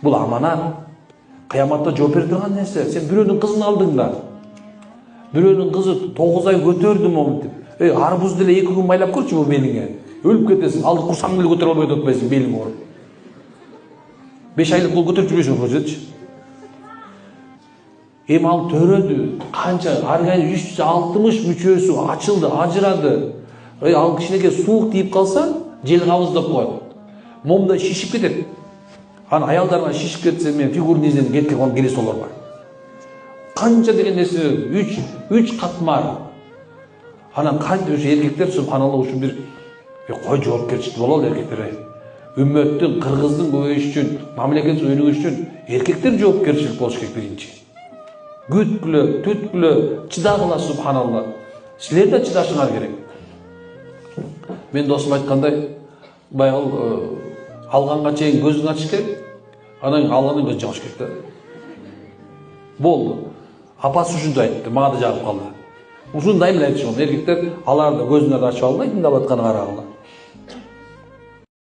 Бұл аманат. Қияматта жооп бере турган нерсе. Сен бирөөнүн кызын алдың да. Бирөөнүн кызы 9 ай көтөрдүм монтип. Арбуз деле 2 күн майлап көрчү бу белиңе. Өлүп кетесиң, алды курсаң деле көтөрө албай атпайсың белиң ооруп. 5 айлык бул көтөрүп жүрбөйсүң көрсөтчү. Эми ал төрөдү, канча организм 360 мүчөсү ачылды, ажырады. Ал кичинекей суук тийип калса, жел кабыздап коет. Момда шишип кетет. Ана аялдарга шишип кетсе, мен фигурный изем кетке коюп келе солорго. Канча деген нерсе 3 катмар. Анан кантип ушу эркектер субханалла ушу бир кой жоопкерчилик бололу эркектер. Үммөттүн, кыргыздын көбөйүшү үчүн, мамлекеттин өнүгүшү үчүн эркектер жоопкерчилик болуш керек биринчи. Күткүлө, түткүлө, чыдагыла субханалла. Силер да чыдашыңар керек. Мен досум айткандай, баягы алганга чейин көзүң ачыш керек. Анан алгандан көз жабыш керек да. Болду. Апасы ушундай айтты, мага да жагып калды. Ушундай эле айтышкан. Эркектер аларды көзүн ачып албай, тыңдап атканын карагыла.